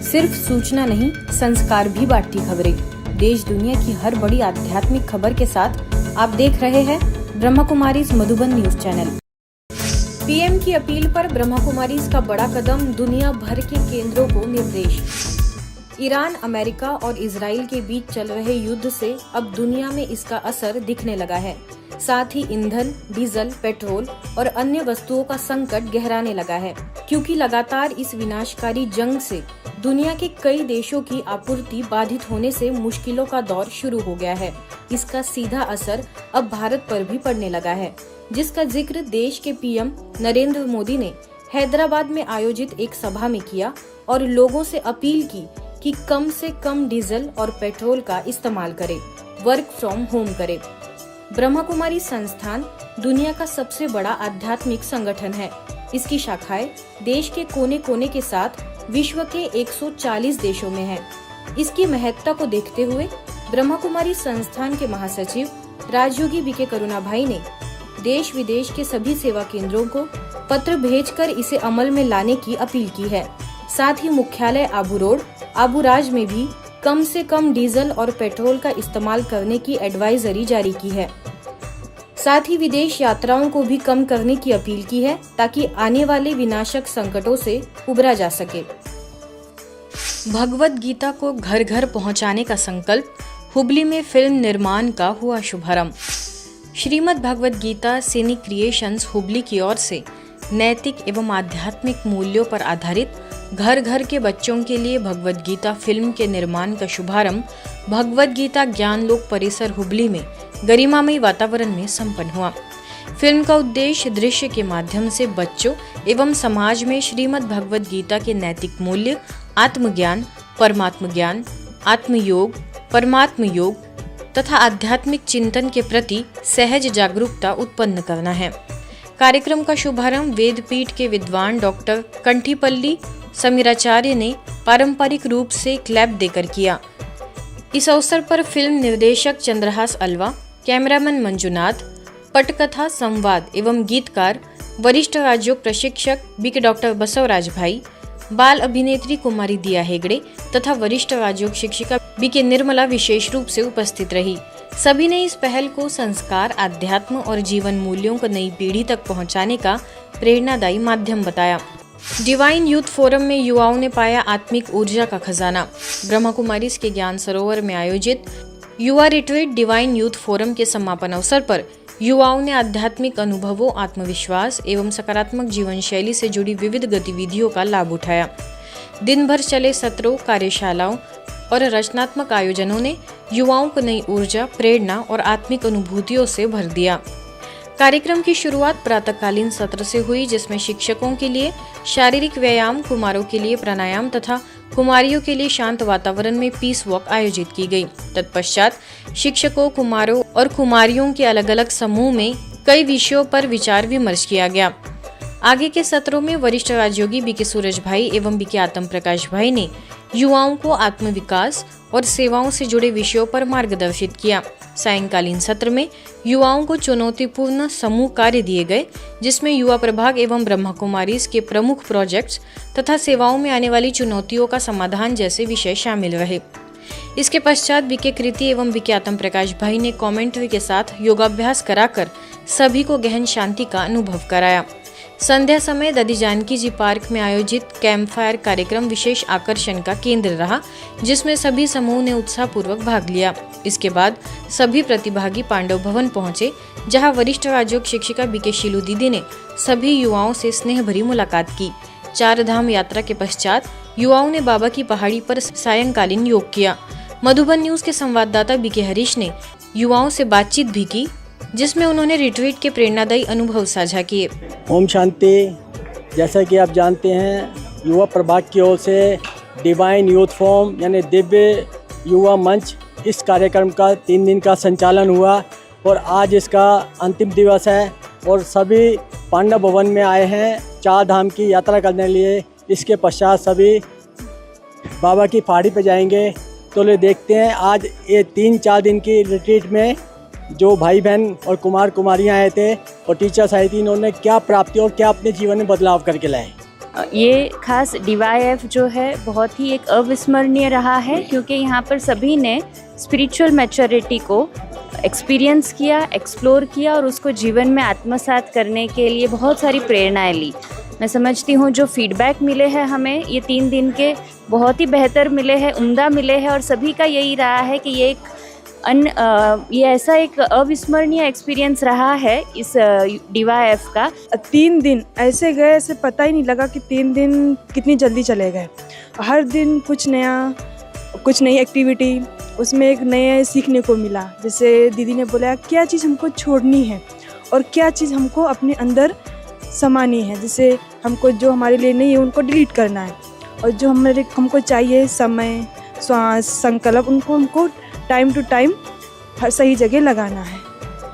सिर्फ सूचना नहीं, संस्कार भी बांटती खबरें। देश दुनिया की हर बड़ी आध्यात्मिक खबर के साथ आप देख रहे हैं Brahma Kumaris Madhuban news channel. PM की अपील पर ब्रह्मा कुमारीज का बड़ा कदम, दुनिया भर के केंद्रों को निर्देश। ईरान, अमेरिका और इजराइल के बीच चल रहे युद्ध से अब दुनिया में इसका असर दिखने लगा है। साथ ही ईंधन, डीजल, पेट्रोल और अन्य वस्तुओं का संकट गहराने लगा है, क्योंकि लगातार इस विनाशकारी जंग से दुनिया के कई देशों की आपूर्ति बाधित होने से मुश्किलों का दौर शुरू हो गया है। इसका सीधा असर अब भारत पर भी पड़ने लगा है, जिसका जिक्र देश के पीएम नरेंद्र मोदी ने हैदराबाद में आयोजित एक सभा में किया और लोगों से अपील की कि कम से कम डीजल और पेट्रोल का इस्तेमाल करें, वर्क फ्रॉम होम करें। ब्रह्मा कुमारी संस्थान दुनिया का सबसे बड़ा आध्यात्मिक संगठन है। इसकी शाखाएं देश के कोने कोने के साथ विश्व के 140 देशों में है। इसकी महत्ता को देखते हुए ब्रह्मा कुमारी संस्थान के महासचिव राजयोगी बीके करुणा भाई ने देश विदेश के सभी सेवा केंद्रों को पत्र भेजकर इसे अमल में लाने की अपील की है। साथ ही मुख्यालय आबू रोड, आबू राज में भी कम से कम डीजल और पेट्रोल का इस्तेमाल करने की एडवाइजरी जारी की है। साथ ही विदेश यात्राओं को भी कम करने की अपील की है, ताकि आने वाले विनाशक संकटों से उबरा जा सके। भगवत गीता को घर घर पहुंचाने का संकल्प, हुबली में फिल्म निर्माण का हुआ शुभारंभ। श्रीमद् भगवत गीता सिनी क्रिएशंस हुबली की ओर से नैतिक एवं आध्यात्मिक मूल्यों पर आधारित घर घर के बच्चों के लिए भगवत गीता फिल्म के निर्माण का शुभारंभ भगवत गीता ज्ञान लोक परिसर हुबली में गरिमामयी वातावरण में संपन्न हुआ। फिल्म का उद्देश्य दृश्य के माध्यम से बच्चों एवं समाज में श्रीमद् भगवत गीता के नैतिक मूल्य, आत्मज्ञान, परमात्म ज्ञान, आत्मयोग, परमात्म योग तथा आध्यात्मिक चिंतन के प्रति सहज जागरूकता उत्पन्न करना है। कार्यक्रम का शुभारंभ वेदपीठ के विद्वान डॉक्टर कंठीपल्ली समीराचार्य ने पारंपरिक रूप से क्लैप देकर किया। इस अवसर पर फिल्म निर्देशक चंद्रहास अल्वा, कैमरामैन मंजुनाथ, पटकथा, संवाद एवं गीतकार वरिष्ठ राजयोग प्रशिक्षक बीके डॉक्टर बसवराज भाई, बाल अभिनेत्री कुमारी दिया हेगड़े तथा वरिष्ठ राजयोग शिक्षिका बीके निर्मला विशेष रूप से उपस्थित रही। सभी ने इस पहल को संस्कार, अध्यात्म और जीवन मूल्यों को नई पीढ़ी तक पहुंचाने का प्रेरणादायी माध्यम बताया। डिवाइन यूथ फोरम में युवाओं ने पाया आत्मिक ऊर्जा का खजाना। ब्रह्मा कुमारीज के ज्ञान सरोवर में आयोजित युवा रिट्रीट डिवाइन यूथ फोरम के समापन अवसर पर युवाओं ने आध्यात्मिक अनुभवों, आत्मविश्वास एवं सकारात्मक जीवन शैली से जुड़ी विविध गतिविधियों का लाभ उठाया। दिन भर चले सत्रों, कार्यशालाओं और रचनात्मक आयोजनों ने युवाओं को नई ऊर्जा, प्रेरणा और आत्मिक अनुभूतियों से भर दिया। कार्यक्रम की शुरुआत प्रातःकालीन सत्र से हुई, जिसमें शिक्षकों के लिए शारीरिक व्यायाम, कुमारों के लिए प्राणायाम तथा कुमारियों के लिए शांत वातावरण में पीस वॉक आयोजित की गई। तत्पश्चात शिक्षकों, कुमारों और कुमारियों के अलग अलग समूह में कई विषयों पर विचार विमर्श किया गया। आगे के सत्रों में वरिष्ठ राजयोगी बीके सूरज भाई एवं बीके आत्म प्रकाश भाई ने युवाओं को आत्मविकास और सेवाओं से जुड़े विषयों पर मार्गदर्शित किया। सायंकालीन सत्र में युवाओं को चुनौतीपूर्ण समूह कार्य दिए गए, जिसमें युवा प्रभाग एवं ब्रह्मा कुमारीज के प्रमुख प्रोजेक्ट्स तथा सेवाओं में आने वाली चुनौतियों का समाधान जैसे विषय शामिल रहे। इसके पश्चात बीके कृति एवं बीके आत्म प्रकाश भाई ने कमेंट्री के साथ योगाभ्यास कराकर सभी को गहन शांति का अनुभव कराया। संध्या समय दादी जानकी जी पार्क में आयोजित कैंप फायर कार्यक्रम विशेष आकर्षण का केंद्र रहा, जिसमें सभी समूह ने उत्साहपूर्वक भाग लिया। इसके बाद सभी प्रतिभागी पांडव भवन पहुंचे, जहां वरिष्ठ राजयोग शिक्षिका बीके शीलू दीदी ने सभी युवाओं से स्नेह भरी मुलाकात की। 4 धाम यात्रा के पश्चात युवाओं ने बाबा की पहाड़ी पर सायंकालीन योग किया। मधुबन न्यूज के संवाददाता बीके हरीश ने युवाओं से बातचीत भी की, जिसमें उन्होंने रिट्रीट के प्रेरणादायी अनुभव साझा किए। ओम शांति। जैसा कि आप जानते हैं, युवा प्रभाग की ओर से डिवाइन यूथ फोरम यानी दिव्य युवा मंच, इस कार्यक्रम का 3 दिन का संचालन हुआ और आज इसका अंतिम दिवस है और सभी पांडव भवन में आए हैं 4 धाम की यात्रा करने के लिए। इसके पश्चात सभी बाबा की पहाड़ी पे जाएंगे। तो ले देखते हैं आज ये 3-4 दिन की रिट्रीट में जो भाई बहन और कुमार कुमारियां आए थे और टीचर्स आए थे, इन्होंने क्या प्राप्ति और क्या अपने जीवन में बदलाव करके लाए। ये खास DYF जो है बहुत ही एक अविस्मरणीय रहा है, क्योंकि यहाँ पर सभी ने स्पिरिचुअल मैच्योरिटी को एक्सपीरियंस किया, एक्सप्लोर किया और उसको जीवन में आत्मसात करने के लिए बहुत सारी प्रेरणाएं ली। मैं समझती हूँ जो फीडबैक मिले हैं हमें ये 3 दिन के बहुत ही बेहतर मिले हैं, उम्दा मिले हैं, और सभी का यही रहा है कि ये ऐसा एक अविस्मरणीय एक्सपीरियंस रहा है इस DYF का। 3 दिन ऐसे गए, ऐसे पता ही नहीं लगा कि 3 दिन कितनी जल्दी चले गए। हर दिन कुछ नया, कुछ नई एक्टिविटी, उसमें एक नया सीखने को मिला। जैसे दीदी ने बोला क्या चीज़ हमको छोड़नी है और क्या चीज़ हमको अपने अंदर समानी है। जैसे हमको जो हमारे लिए नहीं है उनको डिलीट करना है, और जो हमको चाहिए समय, श्वास, संकल्प, उनको हमको टाइम टू टाइम हर सही जगह लगाना है।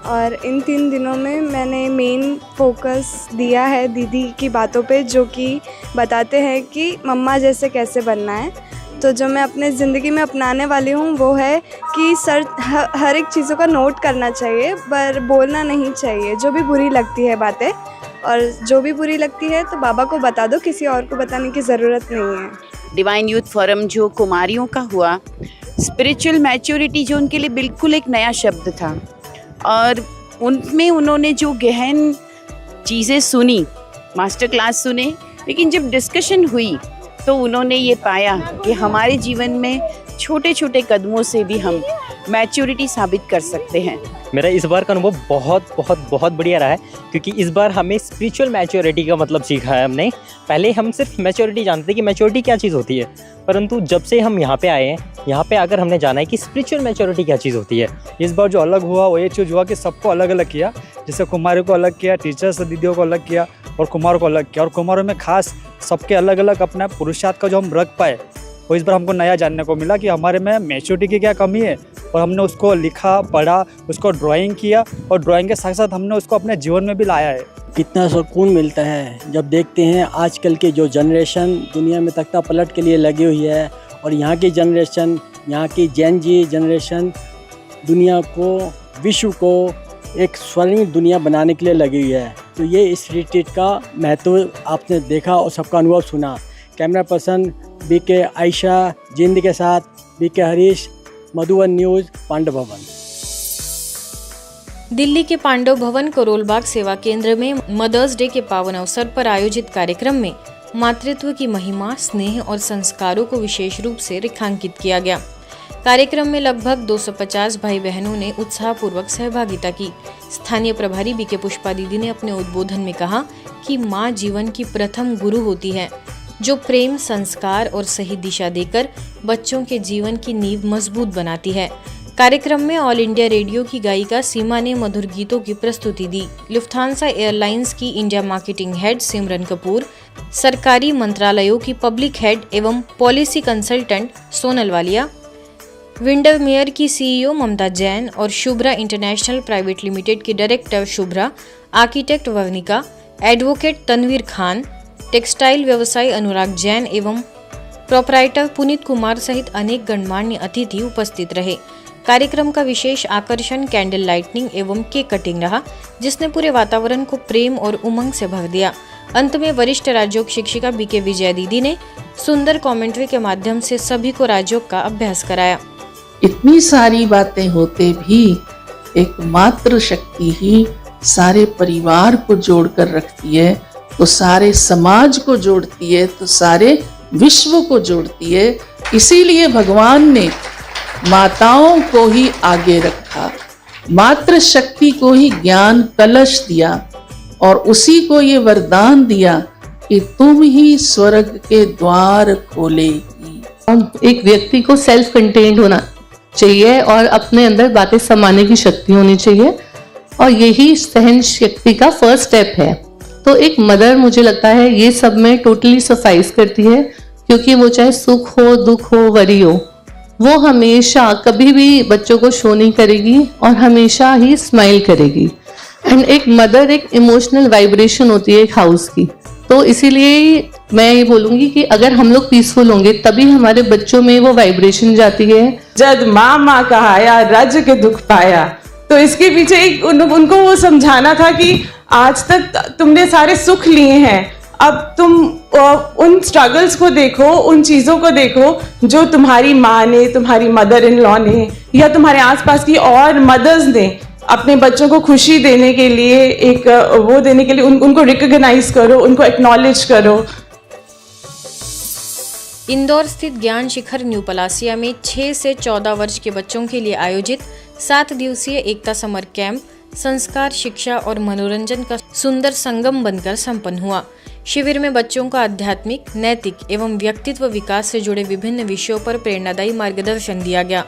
और इन 3 दिनों में मैंने मेन फोकस दिया है दीदी की बातों पे, जो कि बताते हैं कि मम्मा जैसे कैसे बनना है। तो जो मैं अपने ज़िंदगी में अपनाने वाली हूँ वो है कि हर एक चीज़ों का नोट करना चाहिए, पर बोलना नहीं चाहिए। जो भी बुरी लगती है बातें, और जो भी बुरी लगती है तो बाबा को बता दो, किसी और को बताने की ज़रूरत नहीं है। डिवाइन यूथ फोरम जो कुमारियों का हुआ, स्पिरिचुअल मैच्योरिटी जो उनके लिए बिल्कुल एक नया शब्द था, और उनमें उन्होंने जो गहन चीज़ें सुनी, मास्टर क्लास सुने, लेकिन जब डिस्कशन हुई तो उन्होंने ये पाया कि हमारे जीवन में छोटे छोटे कदमों से भी हम मैच्योरिटी साबित कर सकते हैं। मेरा इस बार का अनुभव बहुत बहुत बहुत बढ़िया रहा है, क्योंकि इस बार हमें स्पिरिचुअल मैच्योरिटी का मतलब सीखा है हमने। पहले हम सिर्फ मैच्योरिटी जानते थे कि मैच्योरिटी क्या चीज़ होती है, परंतु जब से हम यहाँ पे आए हैं, यहाँ पे आकर हमने जाना है कि स्पिरिचुअल मैच्योरिटी क्या चीज़ होती है। इस बार जो अलग हुआ वो ये चीज़ हुआ कि सबको अलग अलग किया। जैसे कुमारियों को अलग किया, टीचर्स दीदियों को अलग किया, और कुमारों को अलग किया। और कुमारों में खास सबके अलग अलग अपना पुरुषार्थ का जो हम रख पाए, वो इस बार हमको नया जानने को मिला कि हमारे में मैच्योरिटी की क्या कमी है, और हमने उसको लिखा, पढ़ा, उसको ड्राइंग किया, और ड्राइंग के साथ साथ हमने उसको अपने जीवन में भी लाया है। कितना सुकून मिलता है जब देखते हैं आजकल के जो जनरेशन दुनिया में तख्ता पलट के लिए लगी हुई है, और यहाँ की जनरेशन, यहाँ की जेन जी जनरेशन दुनिया को, विश्व को एक स्वर्णिम दुनिया बनाने के लिए लगी हुई है। तो ये इस रिट्रीट का महत्व आपने देखा और सबका अनुभव सुना। कैमरा पर्सन BK आयशा जिंद के साथ BK हरीश, मधुबन न्यूज़, पांडव भवन। दिल्ली के पांडव भवन करोलबाग सेवा केंद्र में मदर्स डे के पावन अवसर पर आयोजित कार्यक्रम में मातृत्व की महिमा, स्नेह और संस्कारों को विशेष रूप से रेखांकित किया गया। कार्यक्रम में लगभग 250 भाई बहनों ने उत्साहपूर्वक सहभागिता की। स्थानीय प्रभारी BK पुष्पा दीदी ने अपने उद्बोधन में कहा कि माँ जीवन की प्रथम गुरु होती है, जो प्रेम, संस्कार और सही दिशा देकर बच्चों के जीवन की नींव मजबूत बनाती है। कार्यक्रम में ऑल इंडिया रेडियो की गायिका सीमा ने मधुर गीतों की प्रस्तुति दी। लुफ्थांसा एयरलाइंस की India marketing head Simran Kapoor, सरकारी मंत्रालयों की पब्लिक हेड एवं policy consultant Sonal Walia, Windermere की CEO ममता जैन और शुभ्रा इंटरनेशनल प्राइवेट लिमिटेड की director Shubhra, architect Varnika, advocate Tanveer Khan, textile व्यवसायी अनुराग जैन एवं प्रोपराइटर पुनीत कुमार सहित अनेक गणमान्य अतिथि उपस्थित रहे। कार्यक्रम का विशेष आकर्षण कैंडल लाइटनिंग एवं केक कटिंग रहा, जिसने पूरे वातावरण को प्रेम और उमंग से भर दिया। अंत में वरिष्ठ राजयोग शिक्षिका BK विजय दीदी ने सुंदर कमेंट्री के माध्यम से सभी को राजयोग का अभ्यास कराया। इतनी सारी बातें होते भी एक मात्र शक्ति ही सारे परिवार को जोड़कर रखती है, तो सारे समाज को जोड़ती है, तो सारे विश्व को जोड़ती है। इसीलिए भगवान ने माताओं को ही आगे रखा, मात्र शक्ति को ही ज्ञान कलश दिया, और उसी को ये वरदान दिया कि तुम ही स्वर्ग के द्वार खोलेगी। एक व्यक्ति को सेल्फ कंटेन्ड होना चाहिए और अपने अंदर बातें समाने की शक्ति होनी चाहिए, और यही सहन शक्ति का फर्स्ट स्टेप है। तो एक मदर, मुझे लगता है, ये सब में टोटली सफाइस करती है, क्योंकि वो चाहे सुख हो, दुख हो, वरी हो, वो हमेशा कभी भी बच्चों को शो नहीं करेगी और हमेशा ही स्माइल करेगी। एंड एक मदर एक इमोशनल वाइब्रेशन होती है एक हाउस की। तो इसीलिए मैं ये बोलूंगी कि अगर हम लोग पीसफुल होंगे तभी हमारे बच्चों में वो वाइब्रेशन जाती है। जब माँ माँ कहाया राज्य के दुख पाया, तो इसके पीछे उनको वो समझाना था कि आज तक तुमने सारे सुख लिए हैं, अब तुम उन स्ट्रगल्स को देखो, उन चीज़ों को देखो जो तुम्हारी माँ ने, तुम्हारी मदर इन लॉ ने या तुम्हारे आसपास की और मदर्स ने अपने बच्चों को खुशी देने के लिए, एक वो देने के लिए उनको रिकॉग्नाइज करो, उनको एक्नॉलेज करो। इंदौर स्थित ज्ञान शिखर न्यू पलासिया में 6 से 14 वर्ष के बच्चों के लिए आयोजित 7 दिवसीय एकता समर कैंप संस्कार, शिक्षा और मनोरंजन का सुंदर संगम बनकर संपन्न हुआ। शिविर में बच्चों का आध्यात्मिक, नैतिक एवं व्यक्तित्व विकास से जुड़े विभिन्न विषयों पर प्रेरणादायी मार्गदर्शन दिया गया।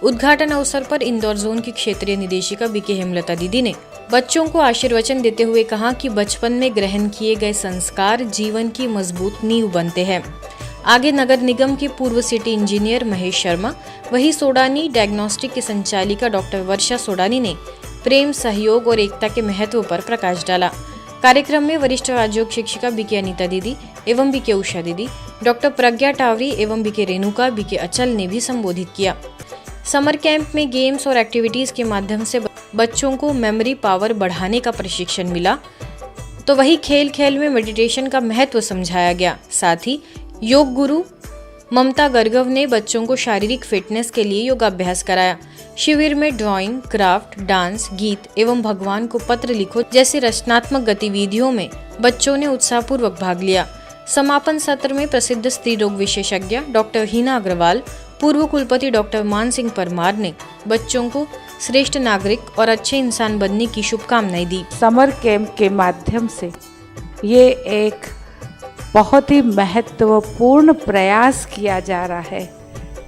उद्घाटन अवसर पर इंदौर जोन की क्षेत्रीय निदेशिका बीके हेमलता दीदी ने बच्चों को आशीर्वचन देते हुए कहा कि बचपन में ग्रहण किए गए संस्कार जीवन की मजबूत नींव बनते हैं। आगे नगर निगम के पूर्व सिटी इंजीनियर महेश शर्मा, वही सोडानी डायग्नोस्टिक की संचालिका डॉक्टर वर्षा सोडानी ने प्रेम, सहयोग और एकता के महत्व पर प्रकाश डाला। कार्यक्रम में वरिष्ठ राजयोग शिक्षिका बीके अनीता दीदी एवं बीके उषा दीदी, डॉक्टर प्रज्ञा टावरी एवं बीके रेणुका, बीके अचल ने भी संबोधित किया। समर कैंप में गेम्स और एक्टिविटीज के माध्यम से बच्चों को मेमोरी पावर बढ़ाने का प्रशिक्षण मिला, तो वही खेल खेल में मेडिटेशन का महत्व समझाया गया। साथ ही योग गुरु ममता गर्गव ने बच्चों को शारीरिक फिटनेस के लिए योगाभ्यास कराया। शिविर में ड्राइंग, क्राफ्ट, डांस, गीत एवं भगवान को पत्र लिखो जैसी रचनात्मक गतिविधियों में बच्चों ने उत्साहपूर्वक भाग लिया। समापन सत्र में प्रसिद्ध स्त्री रोग विशेषज्ञ डॉक्टर हीना अग्रवाल, पूर्व कुलपति डॉक्टर मान सिंह परमार ने बच्चों को श्रेष्ठ नागरिक और अच्छे इंसान बनने की शुभकामनाएं दी। समर कैंप के माध्यम से ये एक बहुत ही महत्वपूर्ण प्रयास किया जा रहा है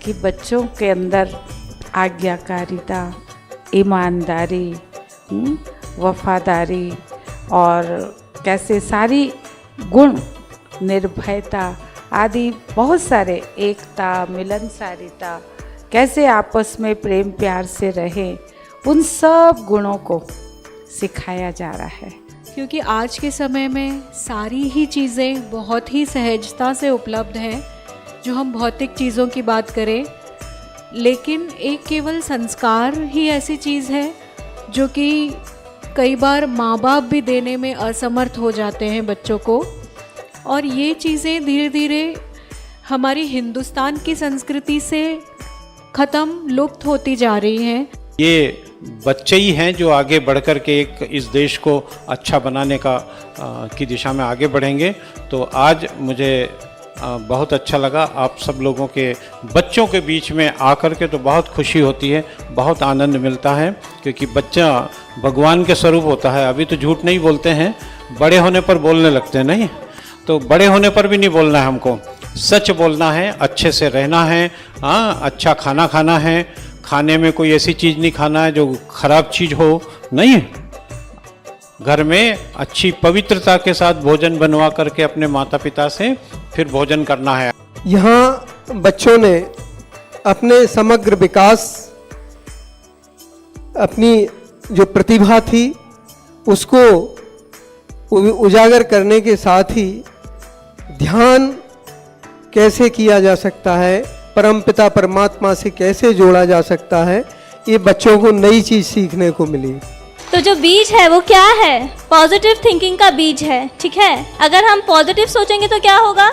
कि बच्चों के अंदर आज्ञाकारिता, ईमानदारी, वफादारी और कैसे सारी गुण, निर्भयता आदि बहुत सारे, एकता, मिलनसारिता, कैसे आपस में प्रेम प्यार से रहें, उन सब गुणों को सिखाया जा रहा है। क्योंकि आज के समय में सारी ही चीज़ें बहुत ही सहजता से उपलब्ध हैं, जो हम भौतिक चीज़ों की बात करें, लेकिन एक केवल संस्कार ही ऐसी चीज़ है जो कि कई बार माँ बाप भी देने में असमर्थ हो जाते हैं बच्चों को, और ये चीज़ें धीरे धीरे हमारी हिंदुस्तान की संस्कृति से ख़त्म, लुप्त होती जा रही हैं। ये बच्चे ही हैं जो आगे बढ़ कर के एक इस देश को अच्छा बनाने की दिशा में आगे बढ़ेंगे। तो आज मुझे बहुत अच्छा लगा आप सब लोगों के बच्चों के बीच में आकर के, तो बहुत खुशी होती है, बहुत आनंद मिलता है, क्योंकि बच्चा भगवान के स्वरूप होता है। अभी तो झूठ नहीं बोलते हैं, बड़े होने पर बोलने लगते हैं, नहीं तो बड़े होने पर भी नहीं बोलना है, हमको सच बोलना है, अच्छे से रहना है, हाँ अच्छा खाना खाना है, खाने में कोई ऐसी चीज़ नहीं खाना है जो खराब चीज़ हो, नहीं, घर में अच्छी पवित्रता के साथ भोजन बनवा करके अपने माता पिता से फिर भोजन करना है। यहाँ बच्चों ने अपने समग्र विकास, अपनी जो प्रतिभा थी उसको उजागर करने के साथ ही ध्यान कैसे किया जा सकता है, परमपिता परमात्मा से कैसे जोड़ा जा सकता है, ये बच्चों को नई चीज़ सीखने को मिली। तो जो बीज है वो क्या है? पॉजिटिव थिंकिंग का बीज है, ठीक है। अगर हम पॉजिटिव सोचेंगे तो क्या होगा?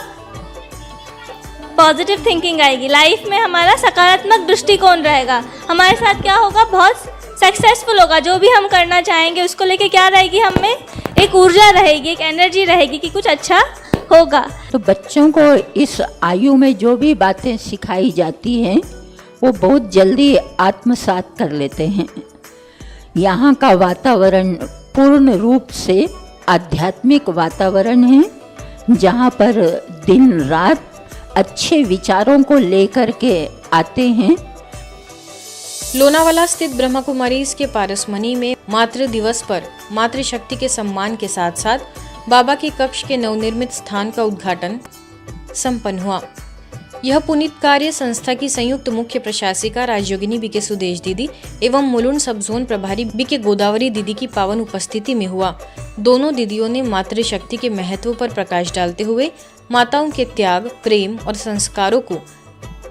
पॉजिटिव थिंकिंग आएगी, लाइफ में हमारा सकारात्मक दृष्टिकोण रहेगा, हमारे साथ क्या होगा, बहुत सक्सेसफुल होगा। जो भी हम करना चाहेंगे उसको लेके क्या रहेगी, हम में एक ऊर्जा रहेगी, एक एनर्जी रहेगी कि कुछ अच्छा होगा। तो बच्चों को इस आयु में जो भी बातें सिखाई जाती हैं वो बहुत जल्दी आत्मसात कर लेते हैं। यहाँ का वातावरण पूर्ण रूप से आध्यात्मिक वातावरण है, जहाँ पर दिन रात अच्छे विचारों को लेकर के आते हैं। लोनावाला स्थित ब्रह्मा कुमारीज के पारसमनी में मातृ दिवस पर मातृशक्ति के सम्मान के साथ साथ बाबा के कक्ष के नवनिर्मित स्थान का उद्घाटन संपन्न हुआ। यह पुनीत कार्य संस्था की संयुक्त मुख्य प्रशासिका राजयोगिनी बीके सुदेश दीदी एवं मुलुंड सब जोन प्रभारी बीके गोदावरी दीदी की पावन उपस्थिति में हुआ। दोनों दीदियों ने मातृशक्ति के महत्व पर प्रकाश डालते हुए माताओं के त्याग, प्रेम और संस्कारों को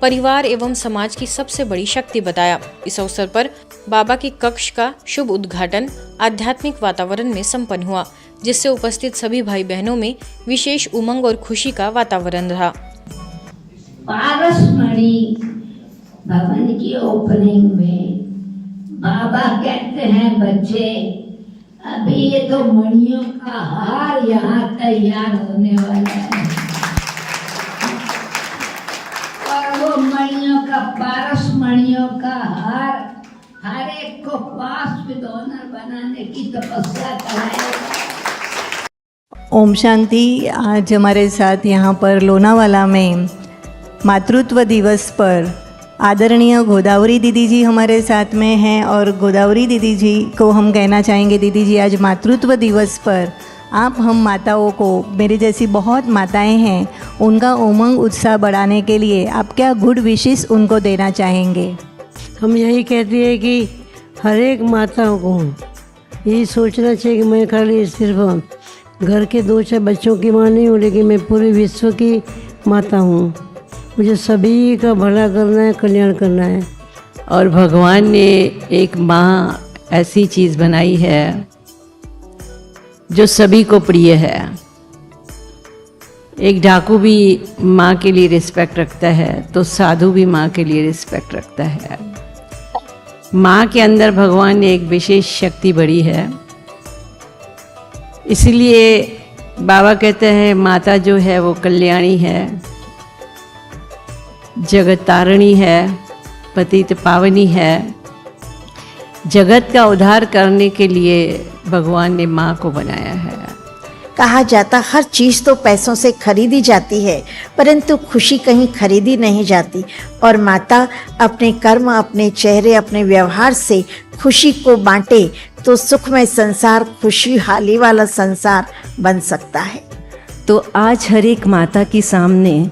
परिवार एवं समाज की सबसे बड़ी शक्ति बताया। इस अवसर पर बाबा के कक्ष का शुभ उद्घाटन आध्यात्मिक वातावरण में संपन्न हुआ। जिससे उपस्थित सभी भाई बहनों में विशेष उमंग और खुशी का वातावरण रहा। पारसमणि भवन की ओपनिंग में बाबा कहते हैं, बच्चे अभी ये तो मणियों का हार यहाँ तैयार होने वाला है और वो मणियों का, पारस मणियों का हार हर एक को पास विद ऑनर बनाने की तपस्या कराएगा। ओम शांति। आज हमारे साथ यहाँ पर लोनावाला में मातृत्व दिवस पर आदरणीय गोदावरी दीदी जी हमारे साथ में हैं और गोदावरी दीदी जी को हम कहना चाहेंगे, दीदी जी आज मातृत्व दिवस पर आप हम माताओं को, मेरी जैसी बहुत माताएं हैं, उनका उमंग उत्साह बढ़ाने के लिए आप क्या गुड विशेस उनको देना चाहेंगे? हम यही कहते हैं कि हर एक माताओं को यही सोचना चाहिए कि मैं खाली सिर्फ घर के 2-4 बच्चों की माँ नहीं हूँ, लेकिन मैं पूरे विश्व की माता हूँ। मुझे सभी का भला करना है, कल्याण करना है। और भगवान ने एक माँ ऐसी चीज़ बनाई है जो सभी को प्रिय है। एक डाकू भी माँ के लिए रिस्पेक्ट रखता है तो साधु भी माँ के लिए रिस्पेक्ट रखता है। माँ के अंदर भगवान ने एक विशेष शक्ति बड़ी है, इसलिए बाबा कहते हैं माता जो है वो कल्याणी है, जगत तारिणी है, पतित पावनी है। जगत का उद्धार करने के लिए भगवान ने माँ को बनाया है। कहा जाता हर चीज़ तो पैसों से खरीदी जाती है, परंतु खुशी कहीं खरीदी नहीं जाती। और माता अपने कर्म, अपने चेहरे, अपने व्यवहार से खुशी को बांटे तो सुखमय संसार, खुशहाली वाला संसार बन सकता है। तो आज हर एक माता के सामने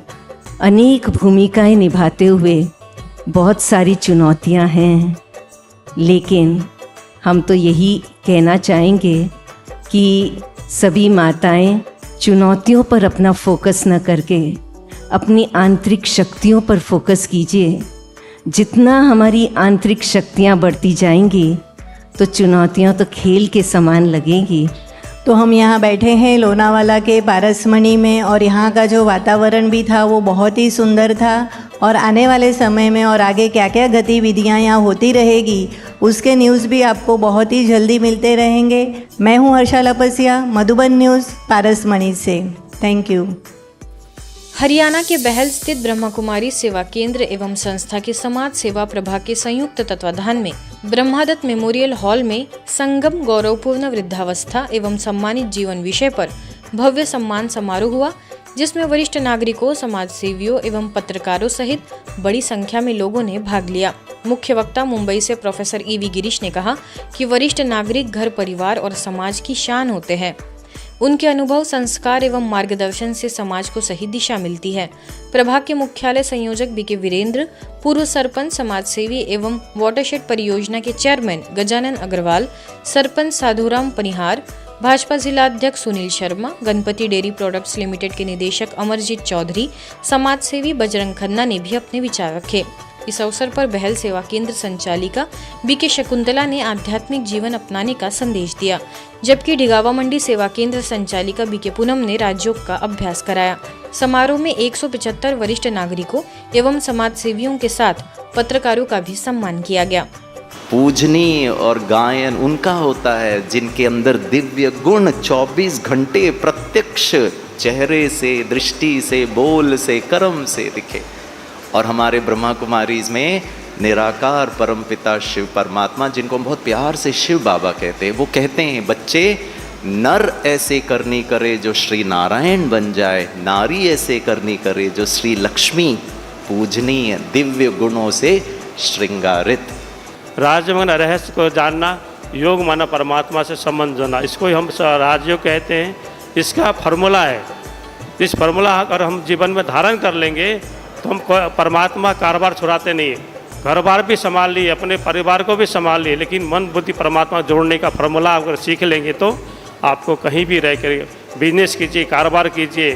अनेक भूमिकाएं निभाते हुए बहुत सारी चुनौतियां हैं, लेकिन हम तो यही कहना चाहेंगे कि सभी माताएं चुनौतियों पर अपना फोकस न करके अपनी आंतरिक शक्तियों पर फोकस कीजिए। जितना हमारी आंतरिक शक्तियां बढ़ती जाएंगी तो चुनौतियां तो खेल के समान लगेंगी। तो हम यहाँ बैठे हैं लोनावाला के पारसमणि में और यहाँ का जो वातावरण भी था वो बहुत ही सुंदर था। और आने वाले समय में और आगे क्या क्या गतिविधियाँ यहाँ होती रहेगी उसके न्यूज़ भी आपको बहुत ही जल्दी मिलते रहेंगे। मैं हूँ हर्षा लपसिया, मधुबन न्यूज़ पारसमणि से। Thank you. हरियाणा के बहल स्थित ब्रह्मा कुमारी सेवा केंद्र एवं संस्था के समाज सेवा प्रभाग के संयुक्त तत्वाधान में ब्रह्मादत्त मेमोरियल हॉल में संगम गौरवपूर्ण वृद्धावस्था एवं सम्मानित जीवन विषय पर भव्य सम्मान समारोह हुआ, जिसमें वरिष्ठ नागरिकों, समाज सेवियों एवं पत्रकारों सहित बड़ी संख्या में लोगों ने भाग लिया। मुख्य वक्ता मुंबई से प्रोफेसर ईवी गिरीश ने कहा कि वरिष्ठ नागरिक घर, परिवार और समाज की शान होते हैं। उनके अनुभव, संस्कार एवं मार्गदर्शन से समाज को सही दिशा मिलती है। प्रभाग के मुख्यालय संयोजक बीके वीरेंद्र, पूर्व सरपंच, समाज सेवी एवं वाटरशेड परियोजना के चेयरमैन गजानन अग्रवाल, सरपंच साधुराम पनिहार, भाजपा जिला अध्यक्ष Sunil Sharma, Ganpati dairy products limited के निदेशक अमरजीत चौधरी, समाज सेवी बजरंग खन्ना ने भी अपने विचार रखे। इस अवसर पर बहल सेवा केंद्र संचालिका बीके शकुंतला ने आध्यात्मिक जीवन अपनाने का संदेश दिया, जबकि ढिगावा मंडी सेवा केंद्र संचालिका बीके पूनम ने राजयोग का अभ्यास कराया। समारोह में 175 वरिष्ठ नागरिकों एवं समाज सेवियों के साथ पत्रकारों का भी सम्मान किया गया। पूजनी और गायन उनका होता है जिनके अंदर दिव्य गुण 24 घंटे प्रत्यक्ष चेहरे से, दृष्टि से, बोल से, कर्म से दिखे। और हमारे ब्रह्मा कुमारीज में निराकार परमपिता शिव परमात्मा, जिनको हम बहुत प्यार से शिव बाबा कहते हैं, वो कहते हैं बच्चे, नर ऐसे करनी करे जो श्री नारायण बन जाए, नारी ऐसे करनी करे जो श्री लक्ष्मी पूजनीय दिव्य गुणों से श्रृंगारित। राजयोग रहस्य को जानना, योग माना परमात्मा से संबंध जोड़ना, इसको हम राजयोग कहते हैं। इसका फार्मूला है। इस फार्मूला अगर हम जीवन में धारण कर लेंगे तो हम परमात्मा कारोबार छुड़ाते नहीं है। घर बार भी संभाल लिए, अपने परिवार को भी संभाल लिए, लेकिन मन बुद्धि परमात्मा जोड़ने का फार्मूला अगर सीख लेंगे तो आपको कहीं भी रह कर बिजनेस कीजिए, कारोबार कीजिए,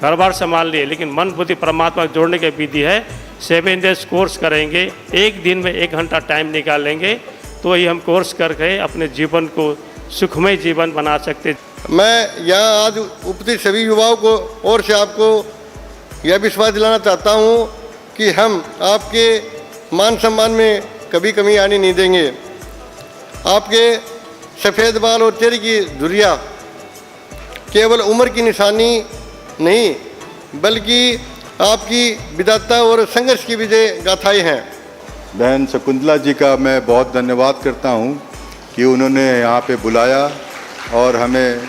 घर बार संभाल लिए, लेकिन मन बुद्धि परमात्मा जोड़ने की विधि है। 7 डेज कोर्स करेंगे, एक दिन में 1 घंटा टाइम निकाल लेंगे तो ही हम कोर्स करके अपने जीवन को सुखमय जीवन बना सकते। मैं यहाँ आज उपस्थित सभी युवाओं को और से आपको यह विश्वास दिलाना चाहता हूँ कि हम आपके मान सम्मान में कभी कमी आने नहीं देंगे। आपके सफ़ेद बाल और चेहरे की धुरियाँ केवल उम्र की निशानी नहीं बल्कि आपकी विदाता और संघर्ष की विजय गाथाएं हैं। बहन शकुंतला जी का मैं बहुत धन्यवाद करता हूँ कि उन्होंने यहाँ पे बुलाया और हमें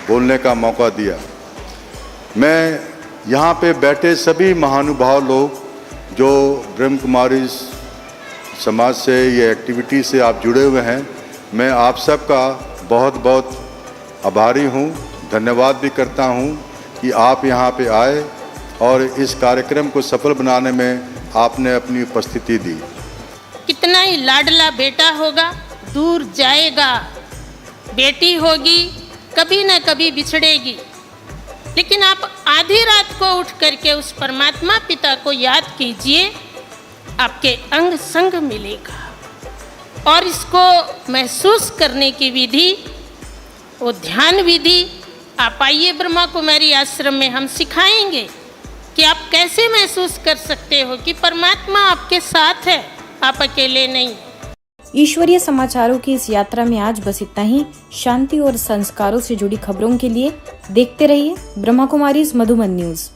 बोलने का मौका दिया। मैं यहाँ पे बैठे सभी महानुभाव लोग जो ब्रह्म कुमारी समाज से ये एक्टिविटी से आप जुड़े हुए हैं, मैं आप सबका बहुत बहुत आभारी हूँ, धन्यवाद भी करता हूँ कि आप यहाँ पे आए और इस कार्यक्रम को सफल बनाने में आपने अपनी उपस्थिति दी। कितना ही लाडला बेटा होगा दूर जाएगा, बेटी होगी कभी न कभी बिछड़ेगी, लेकिन आप आधी रात को उठ करके उस परमात्मा पिता को याद कीजिए, आपके अंग संग मिलेगा। और इसको महसूस करने की विधि, वो ध्यान विधि आप आइए ब्रह्मा कुमारी आश्रम में हम सिखाएंगे कि आप कैसे महसूस कर सकते हो कि परमात्मा आपके साथ है, आप अकेले नहीं। ईश्वरीय समाचारों की इस यात्रा में आज बस इतना ही। शांति और संस्कारों से जुड़ी खबरों के लिए देखते रहिए ब्रह्मा कुमारीज मधुबन न्यूज।